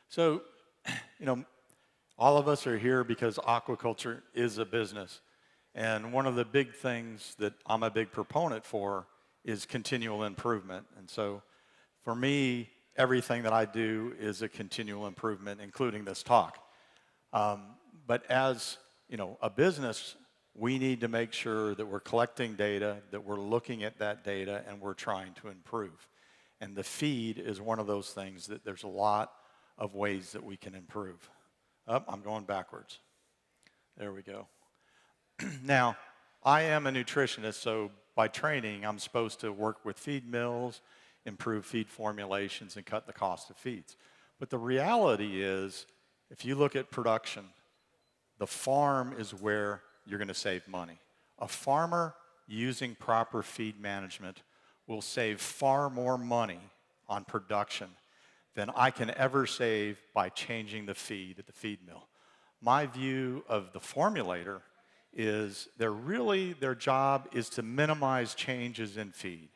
So, you know, all of us are here because aquaculture is a business. And one of the big things that I'm a big proponent for is continual improvement. And so for me, everything that I do is a continual improvement, including this talk. But as a business, we need to make sure that we're collecting data, that we're looking at that data, and we're trying to improve. And the feed is one of those things that there's a lot of ways that we can improve. Oh, I'm going backwards. There we go. Now, I am a nutritionist, so by training, I'm supposed to work with feed mills, improve feed formulations, and cut the cost of feeds. But the reality is, if you look at production, the farm is where you're going to save money. A farmer using proper feed management will save far more money on production than I can ever save by changing the feed at the feed mill. My view of the formulator is their job is to minimize changes in feed.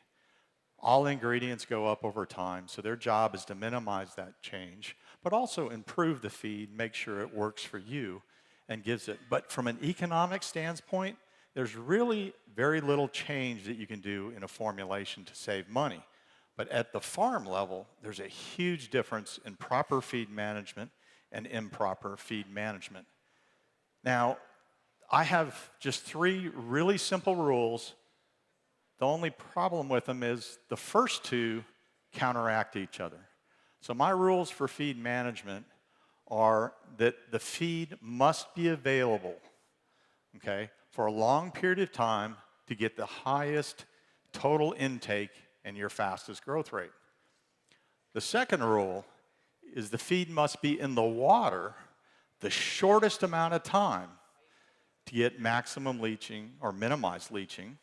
All ingredients go up over time, so their job is to minimize that change, but also improve the feed, make sure it works for you and gives it. But from an economic standpoint, there's really very little change that you can do in a formulation to save money. But at the farm level, there's a huge difference in proper feed management and improper feed management. Now, I have just 3 really simple rules. The only problem with them is the first 2 counteract each other. So my rules for feed management are that the feed must be available, okay, for a long period of time to get the highest total intake and your fastest growth rate. The second rule is the feed must be in the water the shortest amount of time to get maximum leaching or minimize leaching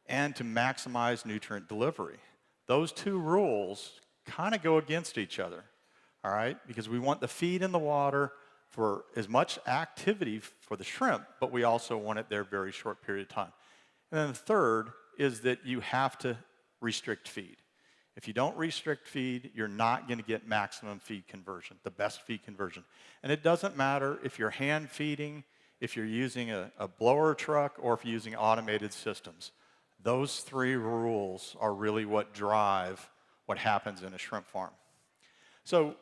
and to maximize nutrient delivery. Those 2 rules kind of go against each other, all right? Because we want the feed in the water for as much activity for the shrimp, but we also want it there a very short period of time. And then the third is that you have to restrict feed. If you don't restrict feed, you're not going to get maximum feed conversion, the best feed conversion. And it doesn't matter if you're hand feeding, if you're using a blower truck, or if you're using automated systems. Those 3 rules are really what drive what happens in a shrimp farm. So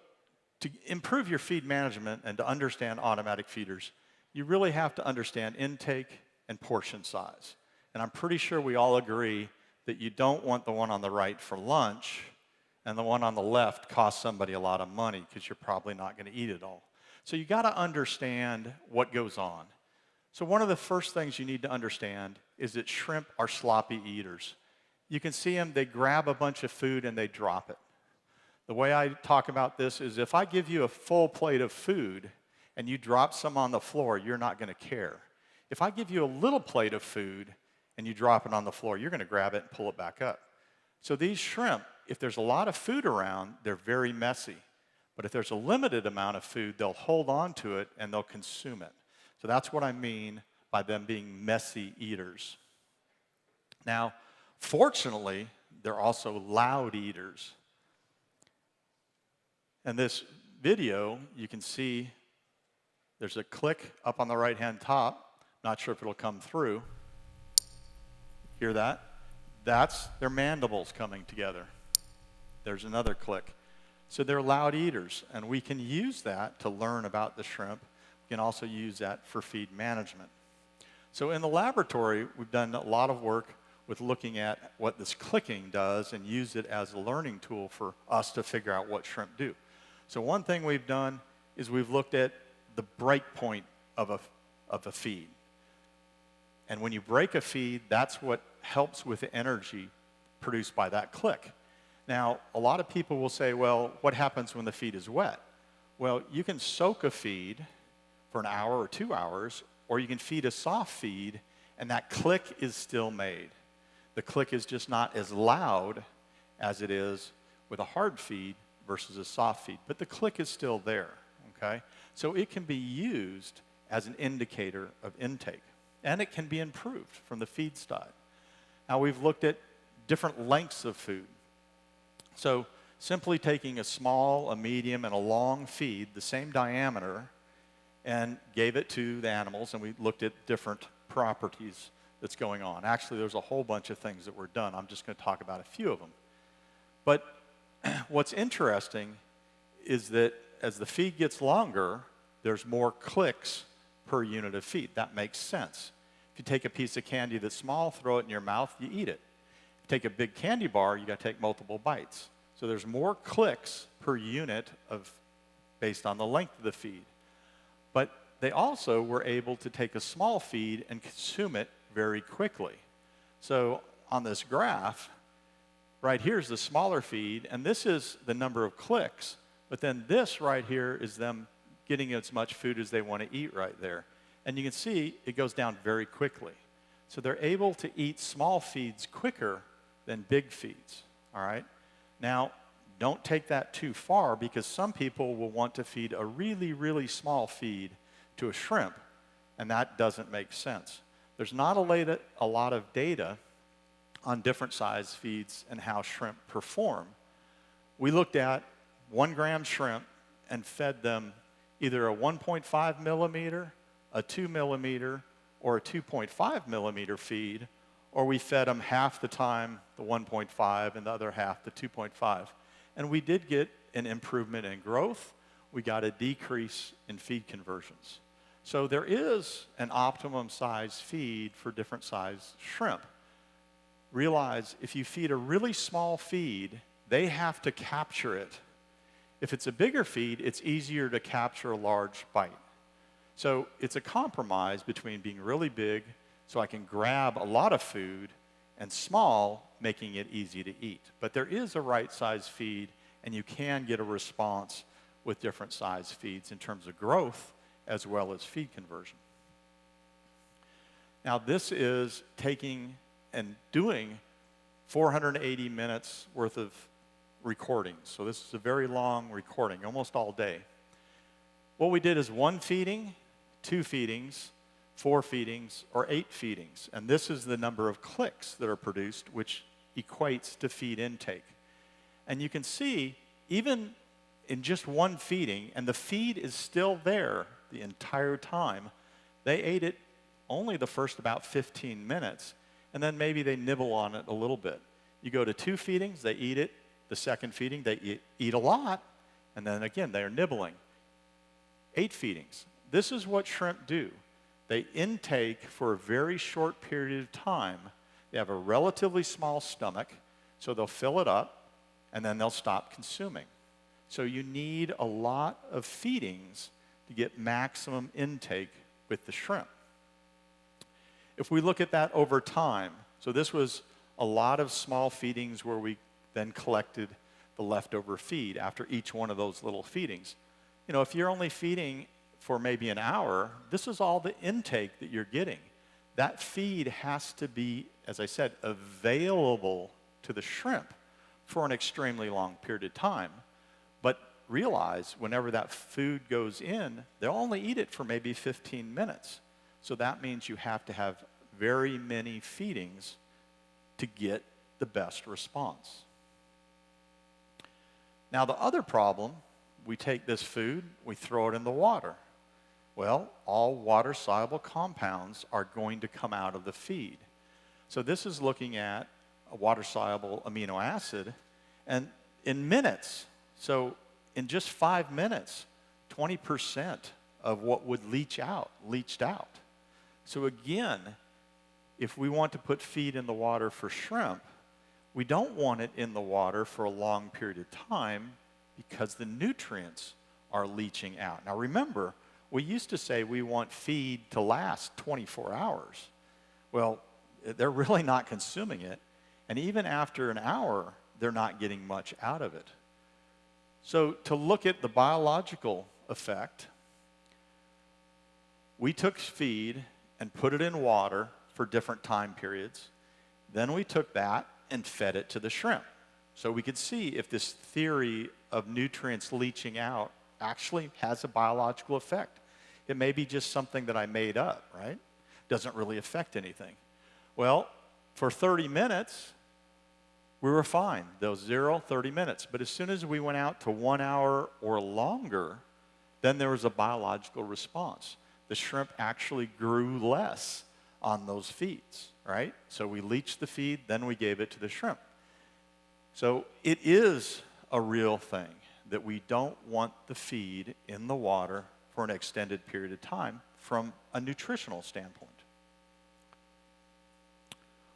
to improve your feed management and to understand automatic feeders, you really have to understand intake and portion size. And I'm pretty sure we all agree that you don't want the one on the right for lunch and the one on the left costs somebody a lot of money because you're probably not going to eat it all. So you got to understand what goes on. So one of the first things you need to understand is that shrimp are sloppy eaters. You can see them, they grab a bunch of food and they drop it. The way I talk about this is if I give you a full plate of food and you drop some on the floor, you're not going to care. If I give you a little plate of food and you drop it on the floor, you're going to grab it and pull it back up. So these shrimp, if there's a lot of food around, they're very messy. But if there's a limited amount of food, they'll hold on to it and they'll consume it. So that's what I mean by them being messy eaters. Now, fortunately, they're also loud eaters. In this video, you can see there's a click up on the right-hand top. Not sure if it'll come through. Hear that? That's their mandibles coming together. There's another click. So they're loud eaters, and we can use that to learn about the shrimp. We can also use that for feed management. So in the laboratory, we've done a lot of work with looking at what this clicking does and use it as a learning tool for us to figure out what shrimp do. So one thing we've done is we've looked at the break point of a feed. And when you break a feed, that's what helps with the energy produced by that click. Now, a lot of people will say, well, what happens when the feed is wet? Well, you can soak a feed for an hour or 2 hours, or you can feed a soft feed, and that click is still made. The click is just not as loud as it is with a hard feed versus a soft feed, but the click is still there, okay? So it can be used as an indicator of intake, and it can be improved from the feed side. Now, we've looked at different lengths of food. So simply taking a small, a medium, and a long feed, the same diameter, and gave it to the animals, and we looked at different properties that's going on. Actually, there's a whole bunch of things that were done. I'm just going to talk about a few of them. But what's interesting is that as the feed gets longer, there's more clicks per unit of feed. That makes sense. If you take a piece of candy that's small, throw it in your mouth, you eat it. If you take a big candy bar, you got to take multiple bites. So there's more clicks per unit based on the length of the feed. But they also were able to take a small feed and consume it very quickly. So on this graph, right here is the smaller feed, and this is the number of clicks. But then this right here is them getting as much food as they want to eat right there. And you can see it goes down very quickly. So they're able to eat small feeds quicker than big feeds, all right? Now, don't take that too far, because some people will want to feed a really, really small feed to a shrimp, and that doesn't make sense. There's not a lot of data on different size feeds and how shrimp perform. We looked at 1 gram shrimp and fed them either a 1.5 millimeter, a 2 millimeter, or a 2.5 millimeter feed, or we fed them half the time the 1.5 and the other half the 2.5. And we did get an improvement in growth. We got a decrease in feed conversions. So there is an optimum size feed for different size shrimp. Realize if you feed a really small feed, they have to capture it. If it's a bigger feed, it's easier to capture a large bite. So it's a compromise between being really big, so I can grab a lot of food, and small, making it easy to eat. But there is a right size feed, and you can get a response with different size feeds in terms of growth as well as feed conversion. Now this is taking and doing 480 minutes worth of recordings. So this is a very long recording, almost all day. What we did is 1 feeding, 2 feedings, 4 feedings, or 8 feedings. And this is the number of clicks that are produced, which equates to feed intake. And you can see, even in just 1 feeding, and the feed is still there the entire time, they ate it only the first about 15 minutes, and then maybe they nibble on it a little bit. You go to 2 feedings, they eat it. The second feeding, they eat a lot, and then again, they're nibbling. 8 feedings. This is what shrimp do. They intake for a very short period of time. They have a relatively small stomach, so they'll fill it up, and then they'll stop consuming. So you need a lot of feedings to get maximum intake with the shrimp. If we look at that over time, so this was a lot of small feedings where we then collected the leftover feed after each one of those little feedings. You know, if you're only feeding for maybe an hour, this is all the intake that you're getting. That feed has to be, as I said, available to the shrimp for an extremely long period of time. But realize whenever that food goes in, they'll only eat it for maybe 15 minutes. So that means you have to have very many feedings to get the best response. Now the other problem, we take this food, we throw it in the water. Well, all water-soluble compounds are going to come out of the feed. So this is looking at a water-soluble amino acid, and in minutes, so in just 5 minutes, 20% of what would leached out. So again, if we want to put feed in the water for shrimp, we don't want it in the water for a long period of time because the nutrients are leaching out. Now remember, we used to say we want feed to last 24 hours. Well, they're really not consuming it, and even after an hour, they're not getting much out of it. So to look at the biological effect, we took feed and put it in water for different time periods. Then we took that and fed it to the shrimp. So we could see if this theory of nutrients leaching out actually has a biological effect. It may be just something that I made up, right? Doesn't really affect anything. Well, for 30 minutes, we were fine, those 0, 30 minutes. But as soon as we went out to 1 hour or longer, then there was a biological response. The shrimp actually grew less on those feeds, right? So we leached the feed, then we gave it to the shrimp. So it is a real thing that we don't want the feed in the water for an extended period of time from a nutritional standpoint.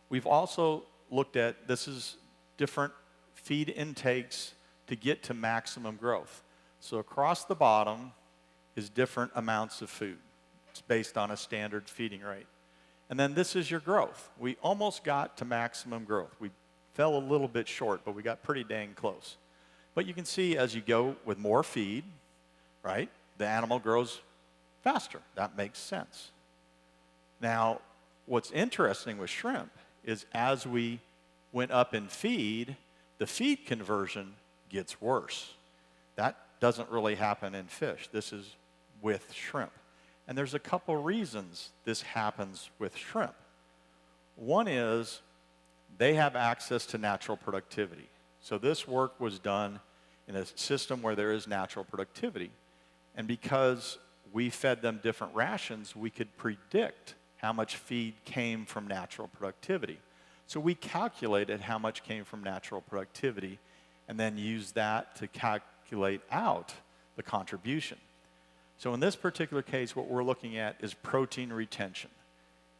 We've also looked at, this is different feed intakes to get to maximum growth. So across the bottom is different amounts of food. It's based on a standard feeding rate. And then this is your growth. We almost got to maximum growth. We fell a little bit short, but we got pretty dang close. But you can see as you go with more feed, right, the animal grows faster. That makes sense. Now, what's interesting with shrimp is as we went up in feed, the feed conversion gets worse. That doesn't really happen in fish. This is with shrimp. And there's a couple reasons this happens with shrimp. One is they have access to natural productivity. So this work was done in a system where there is natural productivity. And because we fed them different rations, we could predict how much feed came from natural productivity. So we calculated how much came from natural productivity and then used that to calculate out the contribution. So in this particular case, what we're looking at is protein retention.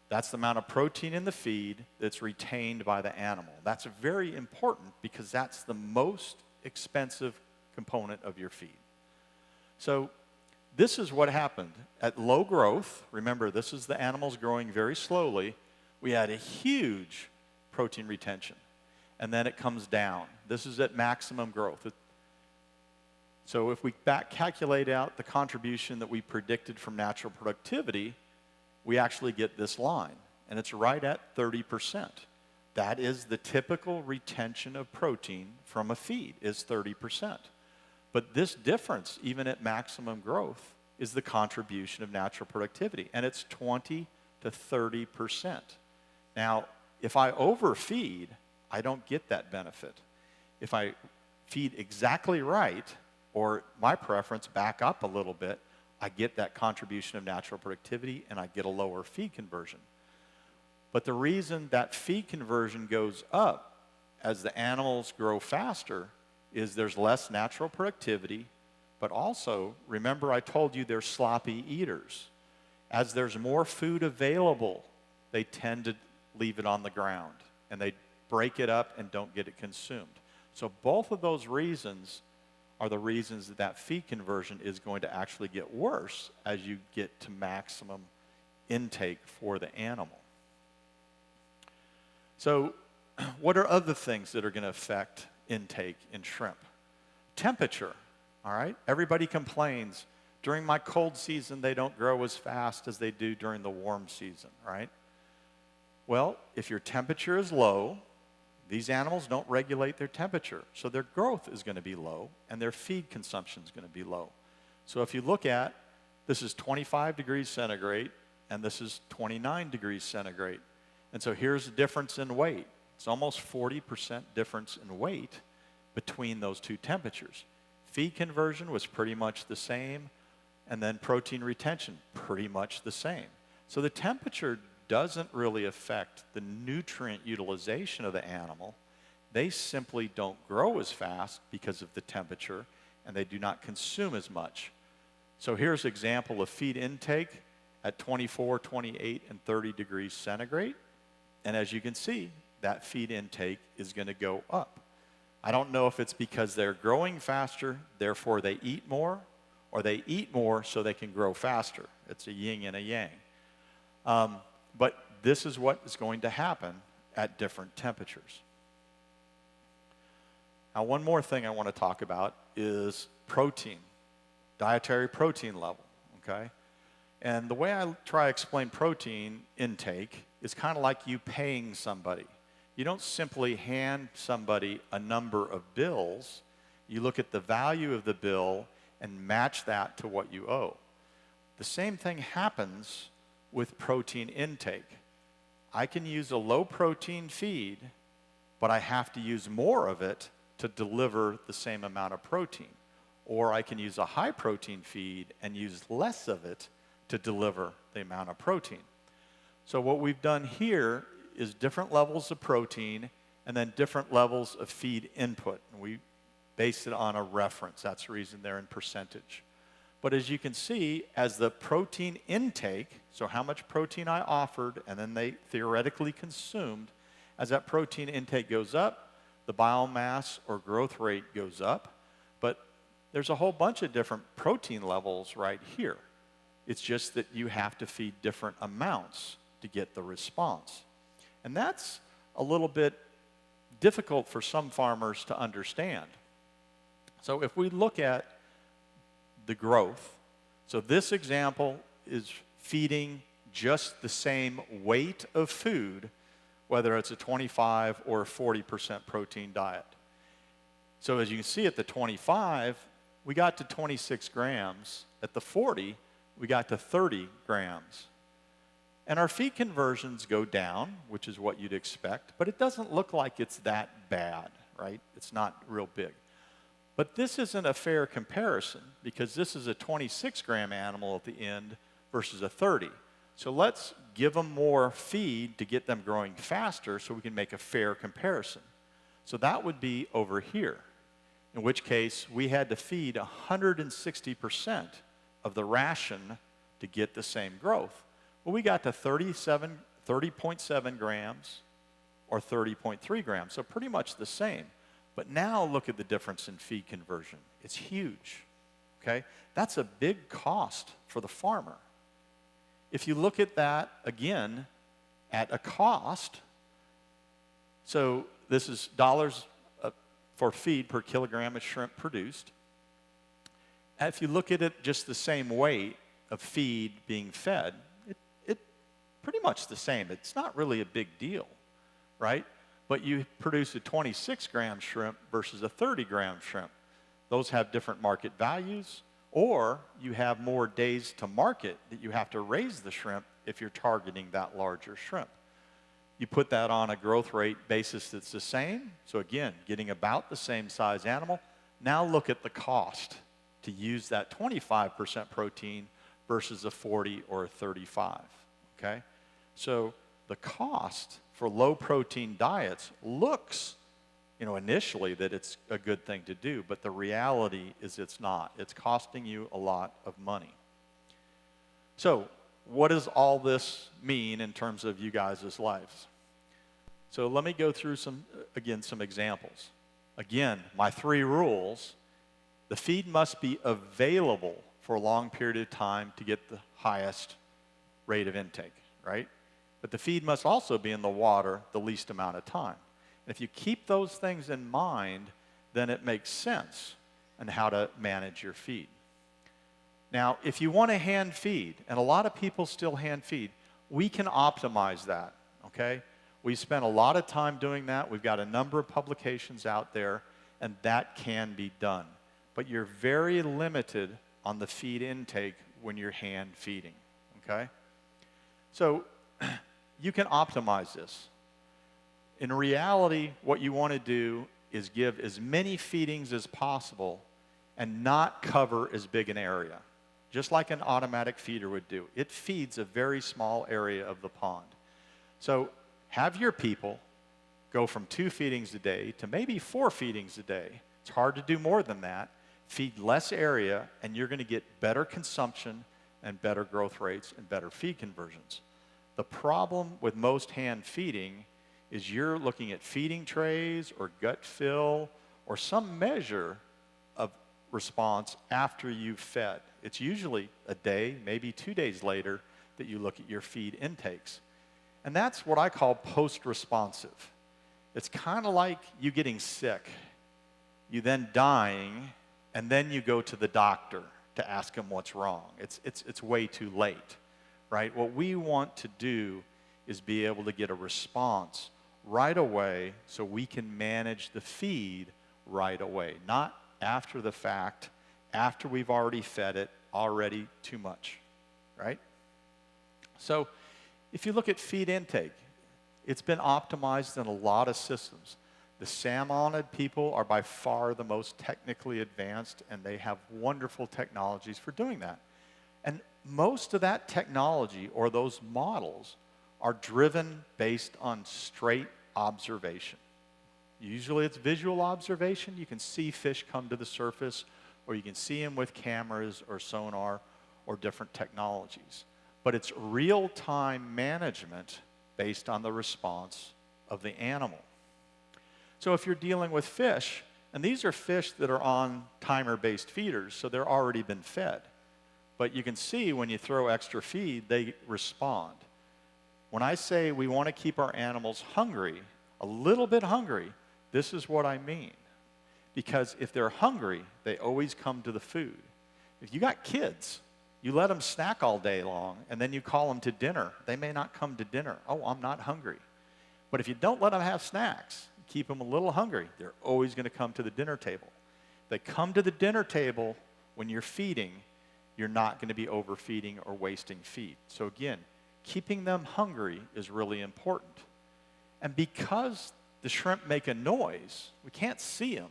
That's the amount of protein in the feed that's retained by the animal. That's very important because that's the most expensive component of your feed. So this is what happened. At low growth, remember this is the animals growing very slowly, we had a huge protein retention. And then it comes down. This is at maximum growth. So if we back calculate out the contribution that we predicted from natural productivity, we actually get this line, and it's right at 30%. That is the typical retention of protein from a feed, is 30%. But this difference, even at maximum growth, is the contribution of natural productivity, and it's 20 to 30%. Now, if I overfeed, I don't get that benefit. If I feed exactly right, or my preference, back up a little bit, I get that contribution of natural productivity and I get a lower feed conversion. But the reason that feed conversion goes up as the animals grow faster is there's less natural productivity, but also, remember I told you they're sloppy eaters. As there's more food available, they tend to leave it on the ground and they break it up and don't get it consumed. So both of those reasons are the reasons that that feed conversion is going to actually get worse as you get to maximum intake for the animal. So what are other things that are going to affect intake in shrimp? Temperature, all right? Everybody complains, during my cold season, they don't grow as fast as they do during the warm season, right? Well, if your temperature is low, these animals don't regulate their temperature, so their growth is going to be low and their feed consumption is going to be low. So if you look at, this is 25 degrees centigrade and this is 29 degrees centigrade. And so here's the difference in weight. It's almost 40% difference in weight between those two temperatures. Feed conversion was pretty much the same, and then protein retention, pretty much the same. So the temperature doesn't really affect the nutrient utilization of the animal. They simply don't grow as fast because of the temperature, and they do not consume as much. So here's an example of feed intake at 24, 28, and 30 degrees centigrade. And as you can see, that feed intake is going to go up. I don't know if it's because they're growing faster, therefore they eat more, or they eat more so they can grow faster. It's a yin and a yang. But this is what is going to happen at different temperatures. Now, one more thing I want to talk about is protein, dietary protein level, okay? And the way I try to explain protein intake is kind of like you paying somebody. You don't simply hand somebody a number of bills. You look at the value of the bill and match that to what you owe. The same thing happens with protein intake. I can use a low protein feed but I have to use more of it to deliver the same amount of protein. Or I can use a high protein feed and use less of it to deliver the amount of protein. So what we've done here is different levels of protein and then different levels of feed input. And we based it on a reference. That's the reason they're in percentage. But as you can see, as the protein intake, so how much protein I offered and then they theoretically consumed, as that protein intake goes up, the biomass or growth rate goes up. But there's a whole bunch of different protein levels right here. It's just that you have to feed different amounts to get the response. And that's a little bit difficult for some farmers to understand. So if we look at the growth, so this example is feeding just the same weight of food, whether it's a 25 or a 40% protein diet. So as you can see at the 25, we got to 26 grams. At the 40, we got to 30 grams. And our feed conversions go down, which is what you'd expect, but it doesn't look like it's that bad, right? It's not real big. But this isn't a fair comparison because this is a 26-gram animal at the end versus a 30. So let's give them more feed to get them growing faster so we can make a fair comparison. So that would be over here, in which case we had to feed 160% of the ration to get the same growth. Well, we got to 30.7 grams or 30.3 grams, so pretty much the same. But now look at the difference in feed conversion. It's huge, okay? That's a big cost for the farmer. If you look at that, again, at a cost, so this is dollars for feed per kilogram of shrimp produced. If you look at it just the same weight of feed being fed, it pretty much the same. It's not really a big deal, right? But you produce a 26-gram shrimp versus a 30-gram shrimp. Those have different market values, or you have more days to market that you have to raise the shrimp if you're targeting that larger shrimp. You put that on a growth rate basis that's the same. So again, getting about the same size animal. Now look at the cost to use that 25% protein versus a 40 or a 35, okay? So the cost for low protein diets looks, initially that it's a good thing to do, but the reality is it's not. It's costing you a lot of money. So what does all this mean in terms of you guys' lives? So let me go through some examples. Again, my 3 rules. The feed must be available for a long period of time to get the highest rate of intake, right? But the feed must also be in the water the least amount of time. And if you keep those things in mind, then it makes sense on how to manage your feed. Now, if you want to hand feed, and a lot of people still hand feed, we can optimize that, okay? We spent a lot of time doing that. We've got a number of publications out there, and that can be done. But you're very limited on the feed intake when you're hand feeding, okay? So you can optimize this. In reality, what you want to do is give as many feedings as possible and not cover as big an area, just like an automatic feeder would do. It feeds a very small area of the pond. So have your people go from 2 feedings a day to maybe 4 feedings a day. It's hard to do more than that. Feed less area, and you're going to get better consumption and better growth rates and better feed conversions. The problem with most hand feeding is you're looking at feeding trays or gut fill or some measure of response after you've fed. It's usually a day, maybe 2 days later, that you look at your feed intakes. And that's what I call post-responsive. It's kind of like you getting sick, you then dying, and then you go to the doctor to ask him what's wrong. It's way too late, right? What we want to do is be able to get a response right away so we can manage the feed right away, not after the fact, after we've already fed it, already too much, right? So if you look at feed intake, it's been optimized in a lot of systems. The salmonid people are by far the most technically advanced, and they have wonderful technologies for doing that. And most of that technology, or those models, are driven based on straight observation. Usually it's visual observation. You can see fish come to the surface, or you can see them with cameras or sonar or different technologies. But it's real-time management based on the response of the animal. So if you're dealing with fish, and these are fish that are on timer-based feeders, so they're already been fed. But you can see when you throw extra feed, they respond. When I say we want to keep our animals hungry, a little bit hungry, this is what I mean. Because if they're hungry, they always come to the food. If you got kids, you let them snack all day long, and then you call them to dinner, they may not come to dinner. Oh, I'm not hungry. But if you don't let them have snacks, keep them a little hungry, they're always going to come to the dinner table. They come to the dinner table when you're feeding, you're not going to be overfeeding or wasting feed. So again, keeping them hungry is really important. And because the shrimp make a noise, we can't see them,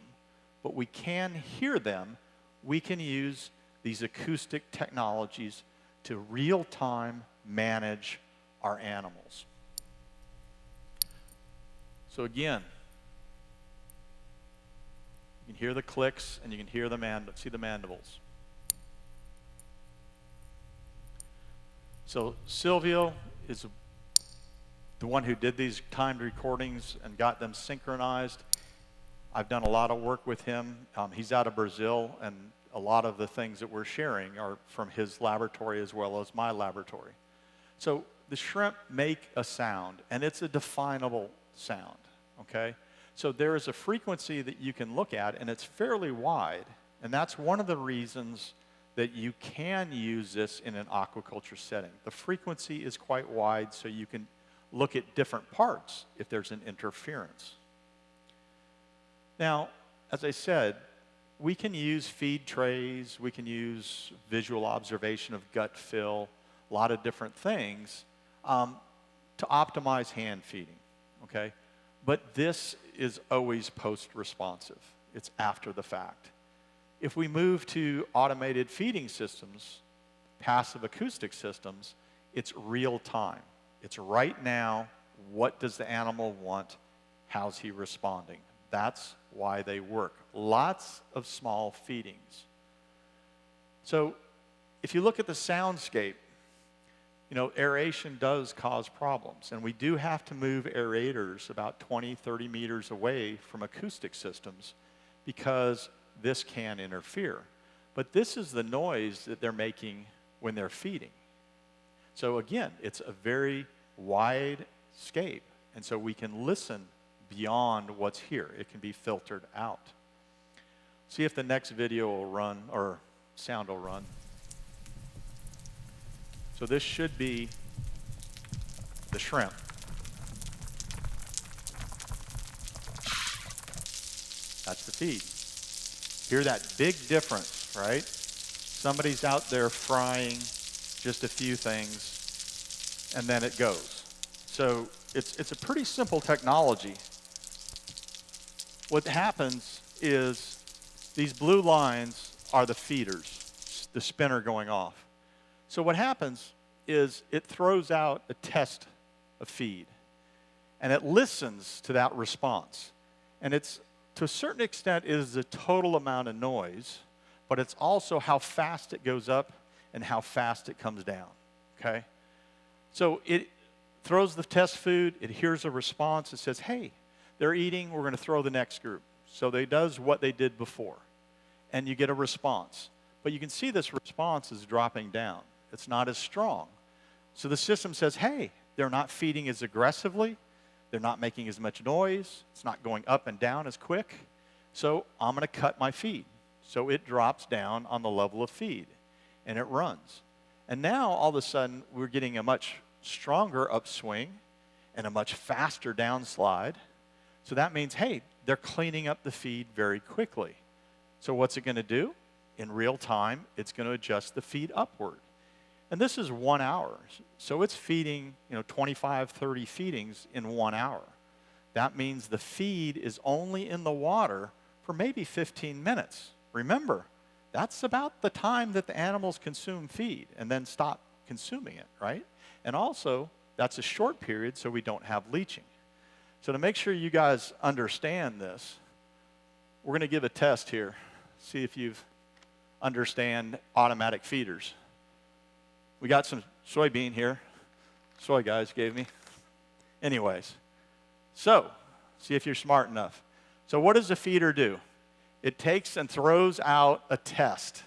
but we can hear them, we can use these acoustic technologies to real-time manage our animals. So again, you can hear the clicks and you can hear the see the mandibles. So Silvio is the one who did these timed recordings and got them synchronized. I've done a lot of work with him. He's out of Brazil, and a lot of the things that we're sharing are from his laboratory as well as my laboratory. So the shrimp make a sound, and it's a definable sound, okay? So there is a frequency that you can look at, and it's fairly wide, and that's one of the reasons that you can use this in an aquaculture setting. The frequency is quite wide, so you can look at different parts if there's an interference. Now, as I said, we can use feed trays, we can use visual observation of gut fill, a lot of different things to optimize hand feeding, okay? But this is always post-responsive. It's after the fact. If we move to automated feeding systems, passive acoustic systems, it's real time. It's right now, what does the animal want? How's he responding? That's why they work. Lots of small feedings. So if you look at the soundscape, you know, aeration does cause problems, and we do have to move aerators about 20, 30 meters away from acoustic systems because this can interfere. But this is the noise that they're making when they're feeding. So again, it's a very wide scape, and so we can listen beyond what's here. It can be filtered out. See if the next video will run, or sound will run. So this should be the shrimp. That's the feed. Hear that big difference, right? Somebody's out there frying just a few things, and then it goes. So it's a pretty simple technology. What happens is these blue lines are the feeders, the spinner going off. So what happens is it throws out a test of feed, and it listens to that response. And it's, to a certain extent, is the total amount of noise, but it's also how fast it goes up and how fast it comes down, okay? So it throws the test food, it hears a response, it says, hey, they're eating, we're going to throw the next group. So it does what they did before, and you get a response. But you can see this response is dropping down. It's not as strong. So the system says, hey, they're not feeding as aggressively, they're not making as much noise, it's not going up and down as quick, so I'm going to cut my feed. So it drops down on the level of feed, and it runs. And now, all of a sudden, we're getting a much stronger upswing and a much faster downslide. So that means, hey, they're cleaning up the feed very quickly. So what's it going to do? In real time, it's going to adjust the feed upward. And this is 1 hour. So it's feeding, 25, 30 feedings in 1 hour. that means the feed is only in the water for maybe 15 minutes. Remember, that's about the time that the animals consume feed and then stop consuming it, right? And also, that's a short period, so we don't have leaching. So to make sure you guys understand this, we're going to give a test here. See if you understand automatic feeders. We got some soybean here. Soy guys gave me. Anyways, so see if you're smart enough. So what does a feeder do? It takes and throws out a test.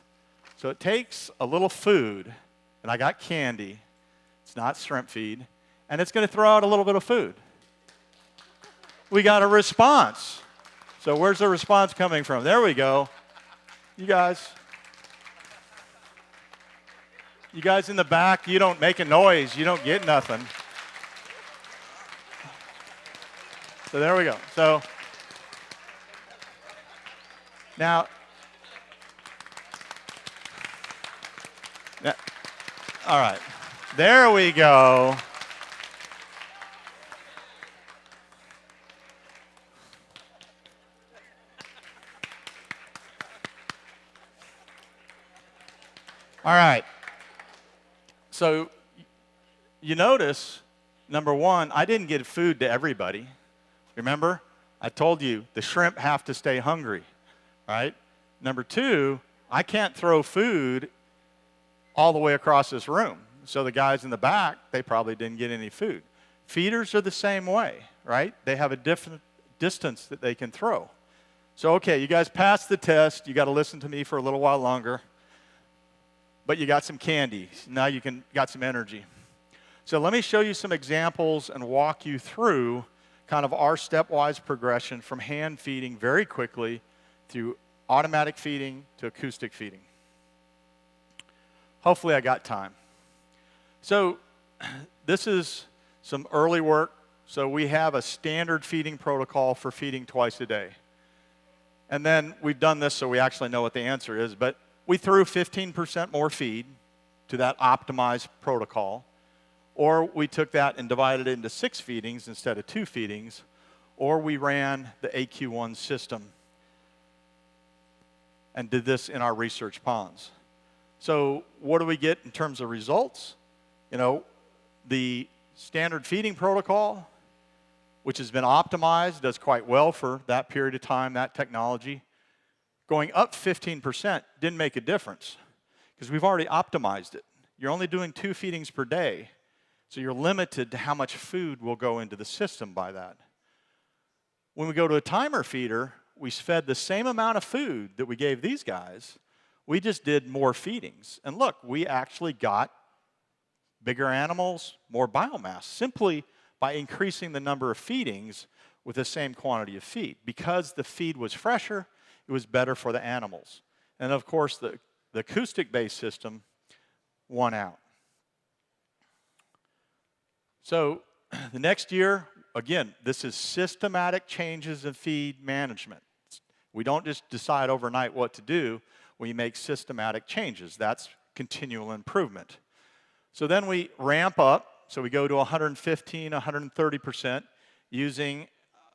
So it takes a little food, and I got candy. It's not shrimp feed. And it's going to throw out a little bit of food. We got a response. So where's the response coming from? There we go. You guys in the back, you don't make a noise. You don't get nothing. So there we go. So now, all right. There we go. All right. So you notice, number one, I didn't give food to everybody. Remember? I told you the shrimp have to stay hungry, right? Number two, I can't throw food all the way across this room. So the guys in the back, they probably didn't get any food. Feeders are the same way, right? They have a different distance that they can throw. So, okay, you guys passed the test. You got to listen to me for a little while longer. But you got some candy. Now you got some energy. So let me show you some examples and walk you through kind of our stepwise progression from hand feeding very quickly through automatic feeding to acoustic feeding. Hopefully I got time. So this is some early work. So we have a standard feeding protocol for feeding twice a day. And then we've done this so we actually know what the answer is, but we threw 15% more feed to that optimized protocol, or we took that and divided it into 6 feedings instead of 2 feedings, or we ran the AQ1 system and did this in our research ponds. So what do we get in terms of results? You know, the standard feeding protocol, which has been optimized, does quite well for that period of time, that technology. Going up 15% didn't make a difference because we've already optimized it. You're only doing 2 feedings per day, so you're limited to how much food will go into the system by that. When we go to a timer feeder, we fed the same amount of food that we gave these guys. We just did more feedings. And look, we actually got bigger animals, more biomass, simply by increasing the number of feedings with the same quantity of feed. Because the feed was fresher, it was better for the animals. And of course, the acoustic-based system won out. So the next year, again, this is systematic changes in feed management. We don't just decide overnight what to do. We make systematic changes. That's continual improvement. So then we ramp up. So we go to 115, 130% using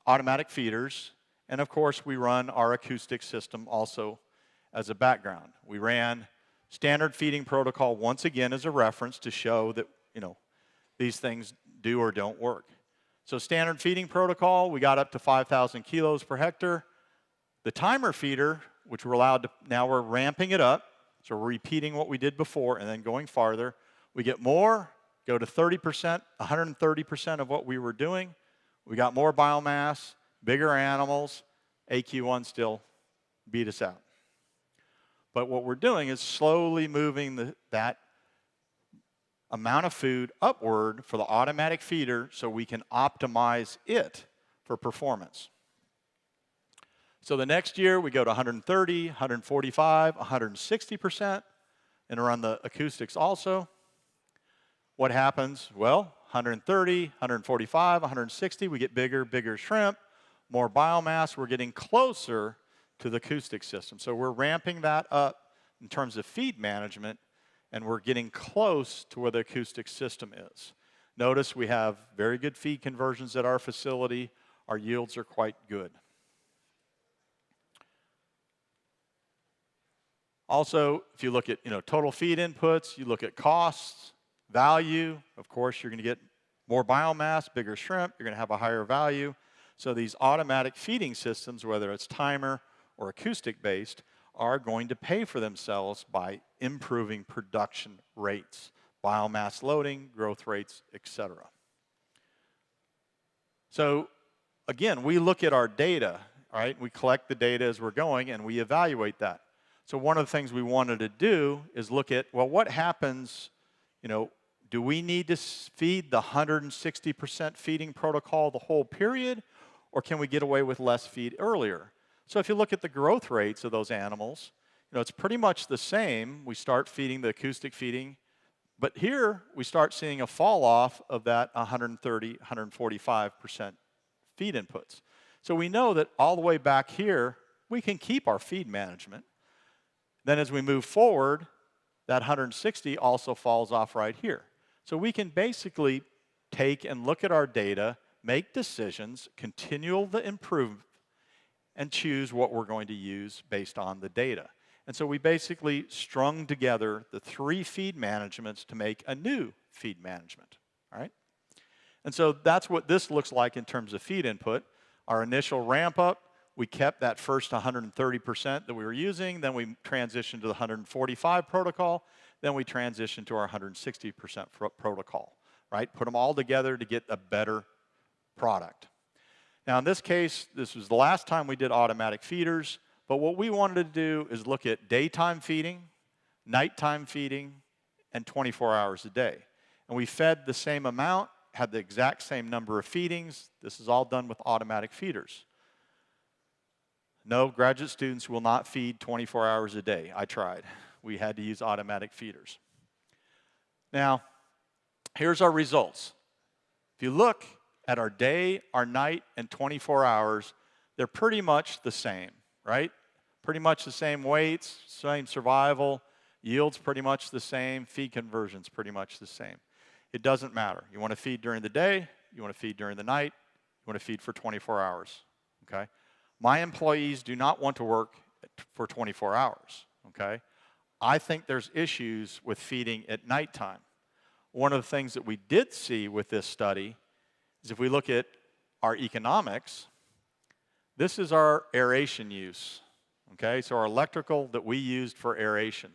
automatic feeders. And of course, we run our acoustic system also as a background. We ran standard feeding protocol once again as a reference to show that, you know, these things do or don't work. So standard feeding protocol, we got up to 5,000 kilos per hectare. The timer feeder, which we're allowed to, now we're ramping it up. So we're repeating what we did before and then going farther. We get more, go to 30%, 130% of what we were doing. We got more biomass, bigger animals. AQ1 still beat us out. But what we're doing is slowly moving that amount of food upward for the automatic feeder so we can optimize it for performance. So the next year we go to 130, 145, 160%, and run the acoustics also. What happens? Well, 130, 145, 160, we get bigger shrimp, more biomass. We're getting closer to the acoustic system. So we're ramping that up in terms of feed management, and we're getting close to where the acoustic system is. Notice we have very good feed conversions at our facility. our yields are quite good. Also, if you look at total feed inputs, you look at costs, value, of course you're going to get more biomass, bigger shrimp, you're going to have a higher value. So these automatic feeding systems, whether it's timer or acoustic based, are going to pay for themselves by improving production rates, biomass loading, growth rates, etc. So again, we look at our data, right? We collect the data as we're going and we evaluate that. So one of the things we wanted to do is look at, well, what happens, do we need to feed the 160% feeding protocol the whole period, or can we get away with less feed earlier? So if you look at the growth rates of those animals, it's pretty much the same. We start feeding the acoustic feeding, but here we start seeing a fall off of that 130, 145% feed inputs. So we know that all the way back here, we can keep our feed management. Then as we move forward, that 160 also falls off right here. So we can basically take and look at our data, make decisions, continue to improve, and choose what we're going to use based on the data. And so we basically strung together the 3 feed managements to make a new feed management, all right? And so that's what this looks like in terms of feed input. Our initial ramp up, we kept that first 130% that we were using, then we transitioned to the 145 protocol, then we transitioned to our 160% protocol, right? Put them all together to get a better product. Now in this case, this was the last time we did automatic feeders, but what we wanted to do is look at daytime feeding, nighttime feeding, and 24 hours a day. And we fed the same amount, had the exact same number of feedings. This is all done with automatic feeders. No, graduate students will not feed 24 hours a day. I tried. We had to use automatic feeders. Now, here's our results. If you look at our day, our night, and 24 hours, they're pretty much the same, right? Pretty much the same weights, same survival, yields pretty much the same, feed conversions pretty much the same. It doesn't matter. You want to feed during the day, you want to feed during the night, you want to feed for 24 hours, okay? My employees do not want to work for 24 hours, okay? I think there's issues with feeding at nighttime. One of the things that we did see with this study is if we look at our economics, this is our aeration use, okay? So our electrical that we used for aeration.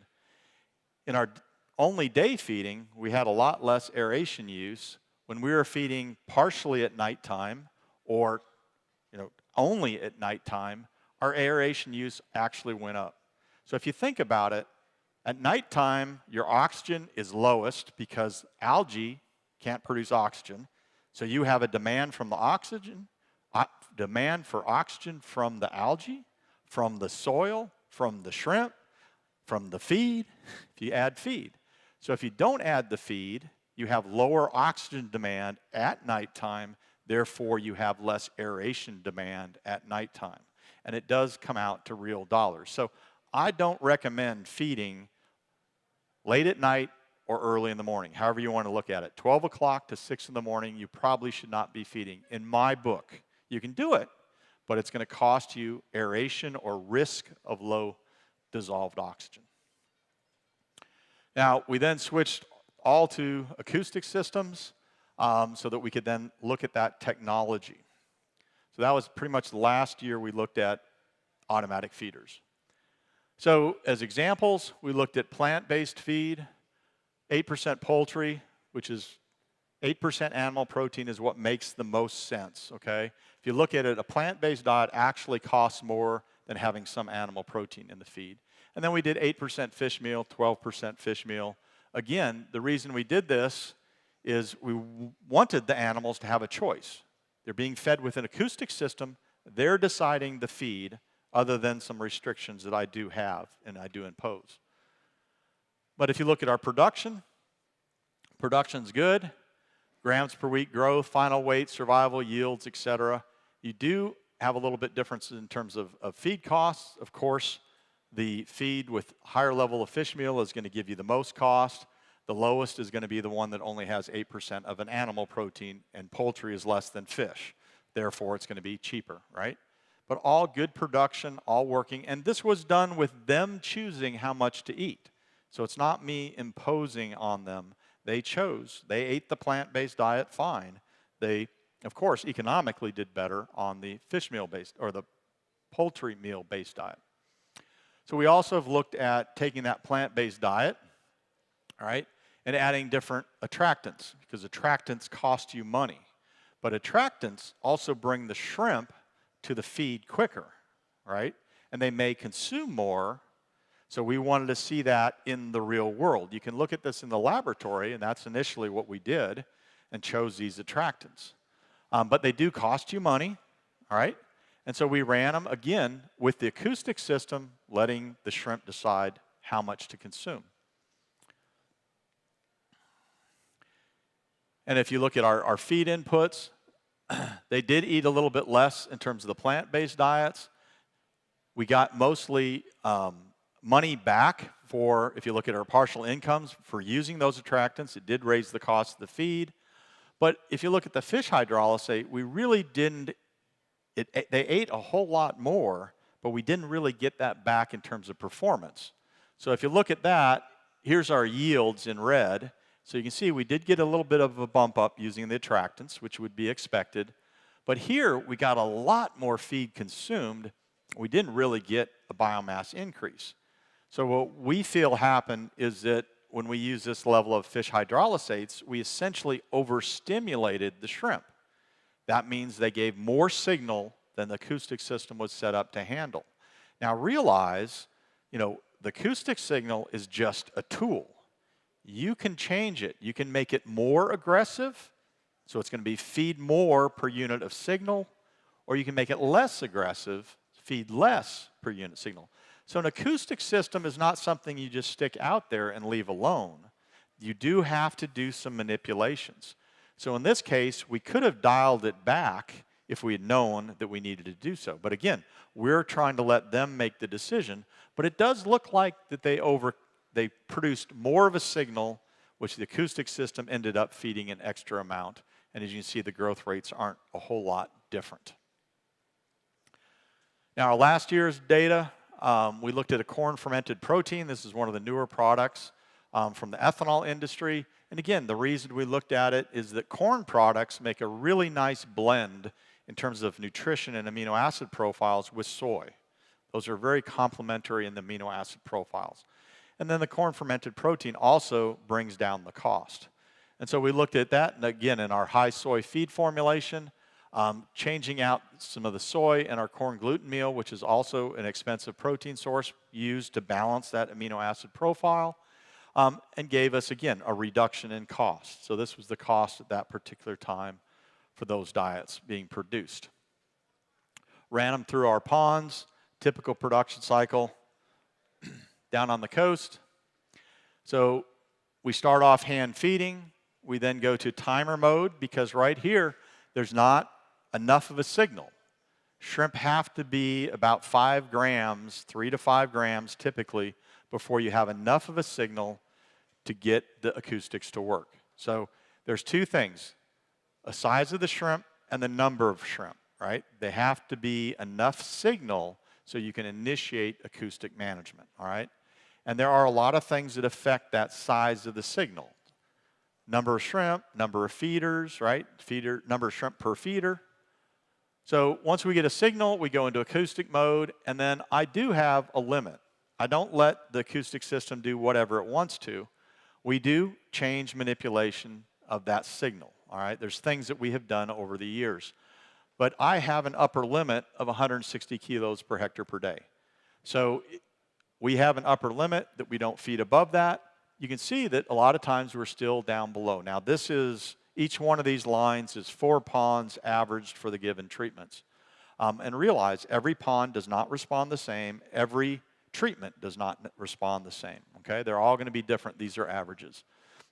In our only day feeding, we had a lot less aeration use. When we were feeding partially at nighttime or only at nighttime, our aeration use actually went up. So if you think about it, at nighttime, your oxygen is lowest because algae can't produce oxygen. So you have a demand from the oxygen, demand for oxygen from the algae, from the soil, from the shrimp, from the feed, if you add feed. So if you don't add the feed, you have lower oxygen demand at nighttime. Therefore, you have less aeration demand at nighttime. And it does come out to real dollars. So I don't recommend feeding late at night or early in the morning, however you want to look at it. 12 o'clock to 6 in the morning, you probably should not be feeding. In my book, you can do it, but it's going to cost you aeration or risk of low dissolved oxygen. Now, we then switched all to acoustic systems. So that we could then look at that technology. So that was pretty much the last year we looked at automatic feeders. So as examples, we looked at plant-based feed, 8% poultry, which is 8% animal protein is what makes the most sense, okay? If you look at it, a plant-based diet actually costs more than having some animal protein in the feed. And then we did 8% fish meal, 12% fish meal. Again, the reason we did this is we wanted the animals to have a choice. They're being fed with an acoustic system. They're deciding the feed other than some restrictions that I do have and I do impose. But if you look at our production's good. Grams per week growth, final weight, survival, yields, etc. You do have a little bit difference in terms of feed costs. Of course, the feed with higher level of fish meal is going to give you the most cost. The lowest is going to be the one that only has 8% of an animal protein, and poultry is less than fish. therefore it's going to be cheaper, right? But all good production, all working, and this was done with them choosing how much to eat. So it's not me imposing on them. They chose. They ate the plant-based diet fine. They, of course, economically did better on the fish meal-based or the poultry meal-based diet. So we also have looked at taking that plant-based diet, all right, and adding different attractants, because attractants cost you money. But attractants also bring the shrimp to the feed quicker, right? And they may consume more. So we wanted to see that in the real world. You can look at this in the laboratory, and that's initially what we did and chose these attractants. But they do cost you money, all right? And so we ran them, again, with the acoustic system, letting the shrimp decide how much to consume. And if you look at our feed inputs, they did eat a little bit less in terms of the plant-based diets. We got mostly money back for, if you look at our partial incomes, for using those attractants. It did raise the cost of the feed. But if you look at the fish hydrolysate, we really didn't, they ate a whole lot more, but we didn't really get that back in terms of performance. So if you look at that, here's our yields in red. So you can see we did get a little bit of a bump up using the attractants, which would be expected. But here we got a lot more feed consumed. We didn't really get a biomass increase. So what we feel happened is that when we use this level of fish hydrolysates, we essentially overstimulated the shrimp. That means they gave more signal than the acoustic system was set up to handle. Now realize, the acoustic signal is just a tool. You can change it. You can make it more aggressive, so it's going to be feed more per unit of signal, or you can make it less aggressive, feed less per unit signal. So an acoustic system is not something you just stick out there and leave alone. You do have to do some manipulations. So in this case, we could have dialed it back if we had known that we needed to do so. But again, we're trying to let them make the decision, but it does look like that they produced more of a signal, which the acoustic system ended up feeding an extra amount. And as you can see, the growth rates aren't a whole lot different. Now, our last year's data, we looked at a corn fermented protein. This is one of the newer products from the ethanol industry. And again, the reason we looked at it is that corn products make a really nice blend in terms of nutrition and amino acid profiles with soy. Those are very complementary in the amino acid profiles. And then the corn fermented protein also brings down the cost. And so we looked at that, and again, in our high soy feed formulation, changing out some of the soy in our corn gluten meal, which is also an expensive protein source used to balance that amino acid profile, and gave us, again, a reduction in cost. So this was the cost at that particular time for those diets being produced. Ran them through our ponds, typical production cycle, down on the coast. So we start off hand feeding. We then go to timer mode because right here, there's not enough of a signal. Shrimp have to be about 5 grams, 3 to 5 grams typically, before you have enough of a signal to get the acoustics to work. So there's two things, a size of the shrimp and the number of shrimp, right? They have to be enough signal so you can initiate acoustic management, all right? And there are a lot of things that affect that size of the signal. Number of shrimp, number of feeders, right? Number of shrimp per feeder. So once we get a signal, we go into acoustic mode, and then I do have a limit. I don't let the acoustic system do whatever it wants to. We do change manipulation of that signal, all right? There's things that we have done over the years. But I have an upper limit of 160 kilos per hectare per day. So we have an upper limit that we don't feed above that. You can see that a lot of times we're still down below. Now this is, each one of these lines is 4 ponds averaged for the given treatments. And realize every pond does not respond the same. Every treatment does not respond the same, okay? They're all gonna be different. These are averages.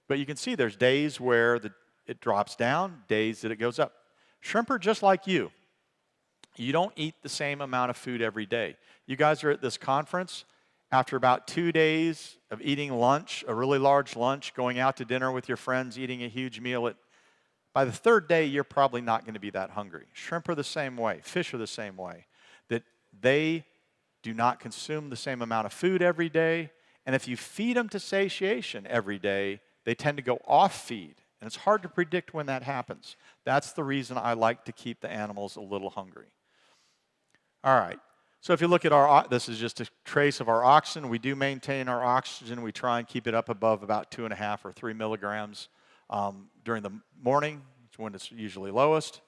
But you can see there's days where it drops down, days that it goes up. Shrimp are just like you. You don't eat the same amount of food every day. You guys are at this conference. After about 2 days of eating lunch, a really large lunch, going out to dinner with your friends, eating a huge meal at By the third day, you're probably not going to be that hungry. Shrimp are the same way. Fish are the same way. That they do not consume the same amount of food every day. And if you feed them to satiation every day, they tend to go off feed. And it's hard to predict when that happens. That's the reason I like to keep the animals a little hungry. All right. So if you look at this is just a trace of our oxygen. We do maintain our oxygen. We try and keep it up above about 2.5 or 3 milligrams during the morning. It's when it's usually lowest.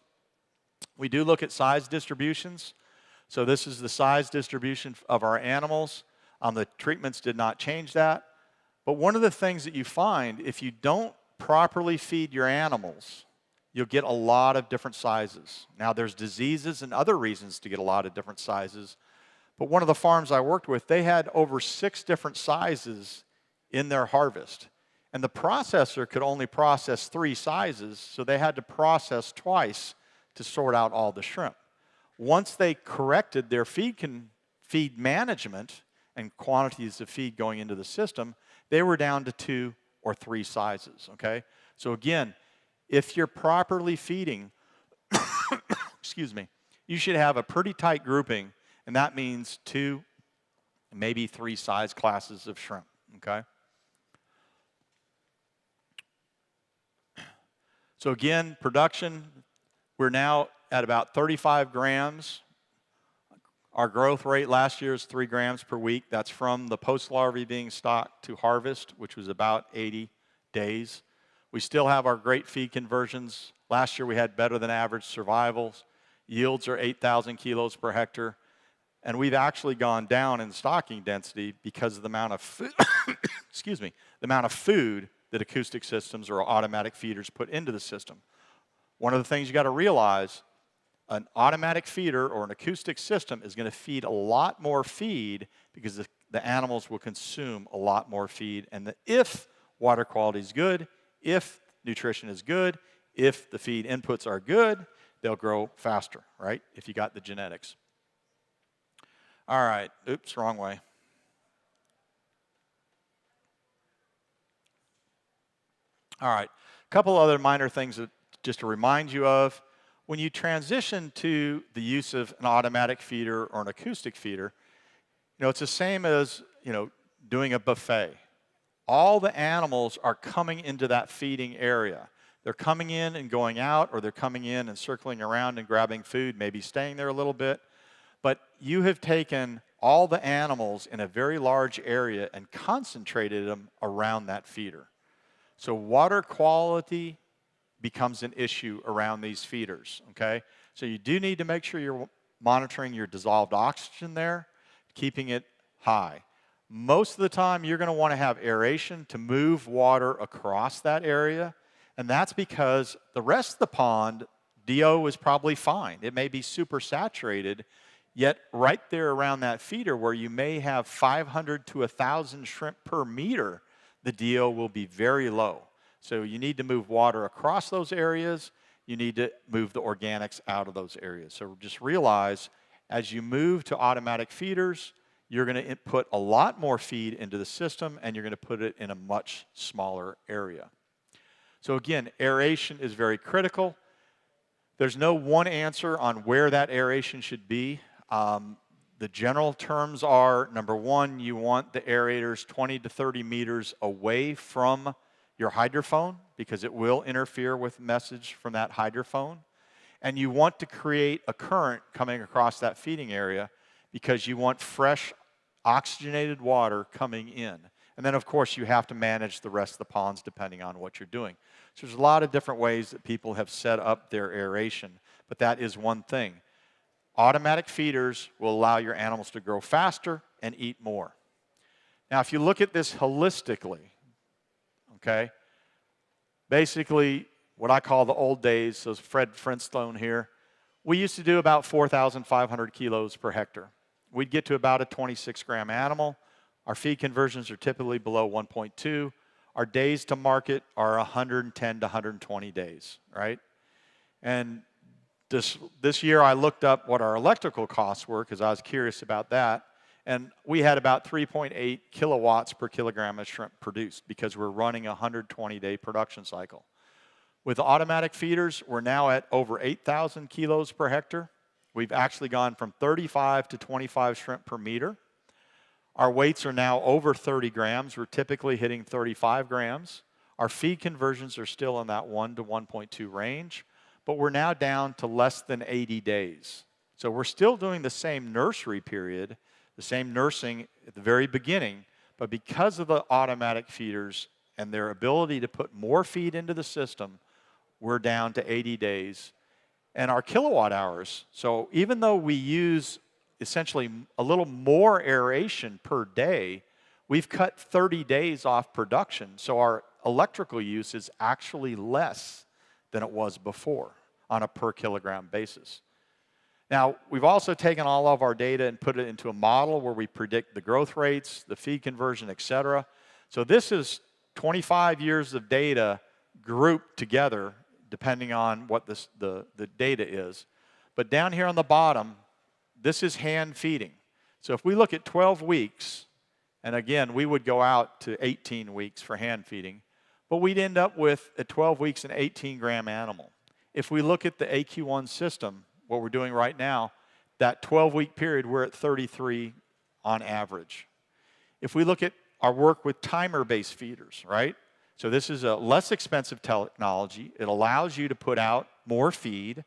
We do look at size distributions. So this is the size distribution of our animals. The treatments did not change that. But one of the things that you find, if you don't properly feed your animals, you'll get a lot of different sizes. Now, there's diseases and other reasons to get a lot of different sizes. But one of the farms I worked with, they had over 6 different sizes in their harvest. And the processor could only process 3 sizes, so they had to process twice to sort out all the shrimp. Once they corrected their feed management and quantities of feed going into the system, they were down to 2 or 3 sizes, okay? So again, if you're properly feeding, excuse me, you should have a pretty tight grouping, and that means 2, maybe 3 size classes of shrimp, okay? So again, production, we're now at about 35 grams. Our growth rate last year is 3 grams per week. That's from the post-larvae being stocked to harvest, which was about 80 days. We still have our great feed conversions. Last year we had better than average survivals. Yields are 8,000 kilos per hectare. And we've actually gone down in stocking density because of the amount of food, excuse me, the amount of food that acoustic systems or automatic feeders put into the system. One of the things you got to realize, an automatic feeder or an acoustic system is going to feed a lot more feed because the animals will consume a lot more feed. And if water quality is good, if nutrition is good, if the feed inputs are good, they'll grow faster, right? If you got the genetics. All right, oops, wrong way. All right, a couple other minor things that just to remind you of. When you transition to the use of an automatic feeder or an acoustic feeder, it's the same as, doing a buffet. All the animals are coming into that feeding area. They're coming in and going out, or they're coming in and circling around and grabbing food, maybe staying there a little bit. But you have taken all the animals in a very large area and concentrated them around that feeder. So water quality becomes an issue around these feeders, okay? So you do need to make sure you're monitoring your dissolved oxygen there, keeping it high. Most of the time, you're going to want to have aeration to move water across that area, and that's because the rest of the pond, DO is probably fine. It may be super saturated, yet right there around that feeder where you may have 500 to 1,000 shrimp per meter, the DO will be very low. So you need to move water across those areas. You need to move the organics out of those areas. So just realize, as you move to automatic feeders, you're going to put a lot more feed into the system, and you're going to put it in a much smaller area. So again, aeration is very critical. There's no one answer on where that aeration should be. The general terms are, number one, you want the aerators 20 to 30 meters away from your hydrophone because it will interfere with message from that hydrophone. And you want to create a current coming across that feeding area because you want fresh oxygenated water coming in. And then, of course, you have to manage the rest of the ponds depending on what you're doing. So there's a lot of different ways that people have set up their aeration, but that is one thing. Automatic feeders will allow your animals to grow faster and eat more. Now, if you look at this holistically, okay, basically what I call the old days, so Fred Flintstone here, we used to do about 4,500 kilos per hectare. We'd get to about a 26-gram animal. Our feed conversions are typically below 1.2. Our days to market are 110 to 120 days, right? And this year I looked up what our electrical costs were because I was curious about that. And we had about 3.8 kilowatts per kilogram of shrimp produced because we're running a 120-day production cycle. With automatic feeders, we're now at over 8,000 kilos per hectare. We've actually gone from 35 to 25 shrimp per meter. Our weights are now over 30 grams. We're typically hitting 35 grams. Our feed conversions are still in that 1 to 1.2 range, but we're now down to less than 80 days. So we're still doing the same nursery period, the same nursing at the very beginning, but because of the automatic feeders and their ability to put more feed into the system, we're down to 80 days. And our kilowatt hours, so even though we use essentially a little more aeration per day, we've cut 30 days off production. So our electrical use is actually less than it was before on a per kilogram basis. Now, we've also taken all of our data and put it into a model where we predict the growth rates, the feed conversion, et cetera. So this is 25 years of data grouped together, depending on what the data is. But down here on the bottom, this is hand feeding. So if we look at 12 weeks, and again, we would go out to 18 weeks for hand feeding, but we'd end up with, at 12 weeks, an 18-gram animal. If we look at the AQ1 system, what we're doing right now, that 12-week period, we're at 33 on average. If we look at our work with timer-based feeders, right? So this is a less expensive technology. It allows you to put out more feed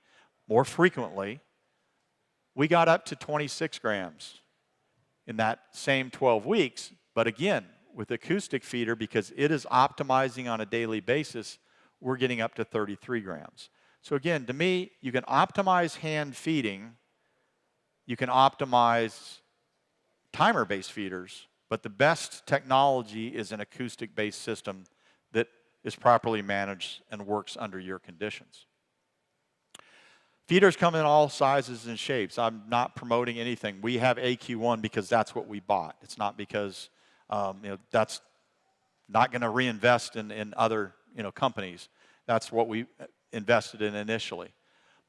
more frequently. We got up to 26 grams in that same 12 weeks. But again, with Acoustic feeder, because it is optimizing on a daily basis, we're getting up to 33 grams. So again, to me, you can optimize hand feeding, you can optimize timer-based feeders, but the best technology is an acoustic-based system that is properly managed and works under your conditions. Feeders come in all sizes and shapes. I'm not promoting anything. We have AQ1 because that's what we bought. It's not because that's not going to reinvest in other companies. That's what we invested in initially.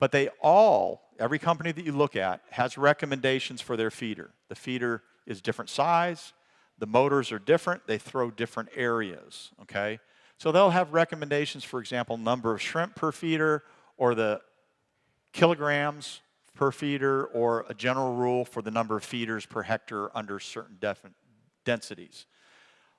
But they all, every company that you look at, has recommendations for their feeder. The feeder is different size. The motors are different. They throw different areas, okay? So they'll have recommendations, for example, number of shrimp per feeder, or the kilograms per feeder, or a general rule for the number of feeders per hectare under certain densities.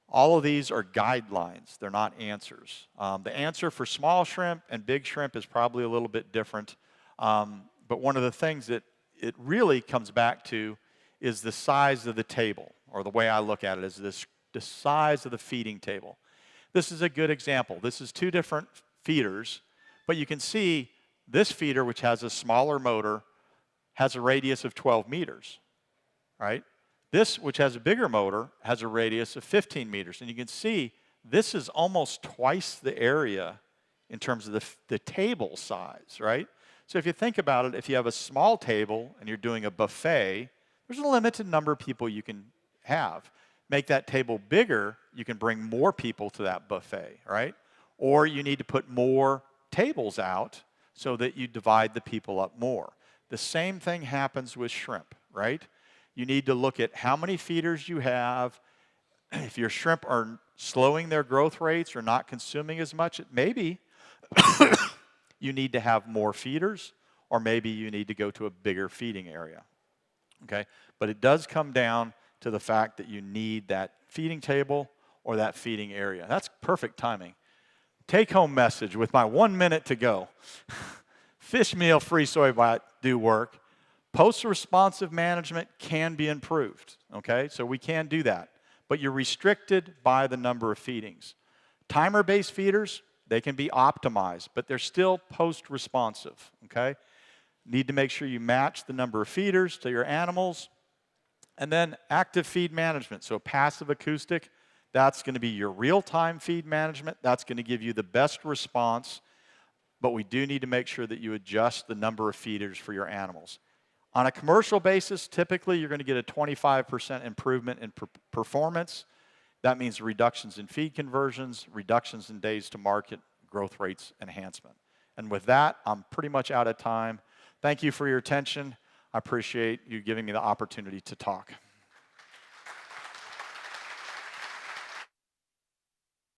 All of these are guidelines. They're not answers. The answer for small shrimp and big shrimp is probably a little bit different. But one of the things that it really comes back to is the size of the table, or the way I look at it is the size of the feeding table. This is a good example. This is two different feeders, but you can see this feeder, which has a smaller motor, has a radius of 12 meters, right? This, which has a bigger motor, has a radius of 15 meters. And you can see this is almost twice the area in terms of the table size, right? So if you think about it, if you have a small table and you're doing a buffet, there's a limited number of people you can have. Make that table bigger, you can bring more people to that buffet, right? Or you need to put more tables out so that you divide the people up more. The same thing happens with shrimp, right? You need to look at how many feeders you have. If your shrimp are slowing their growth rates or not consuming as much, maybe you need to have more feeders, or maybe you need to go to a bigger feeding area, okay? But it does come down to the fact that you need that feeding table or that feeding area. That's perfect timing. Take-home message with my 1 minute to go. Fish meal free soy bite do work. Post-responsive management can be improved, okay? So we can do that, but you're restricted by the number of feedings. Timer-based feeders, they can be optimized, but they're still post-responsive, okay? Need to make sure you match the number of feeders to your animals. And then active feed management, so passive acoustic, that's going to be your real-time feed management. That's going to give you the best response, but we do need to make sure that you adjust the number of feeders for your animals. On a commercial basis, typically you're going to get a 25% improvement in performance. That means reductions in feed conversions, reductions in days to market, growth rates enhancement. And with that, I'm pretty much out of time. Thank you for your attention. I appreciate you giving me the opportunity to talk.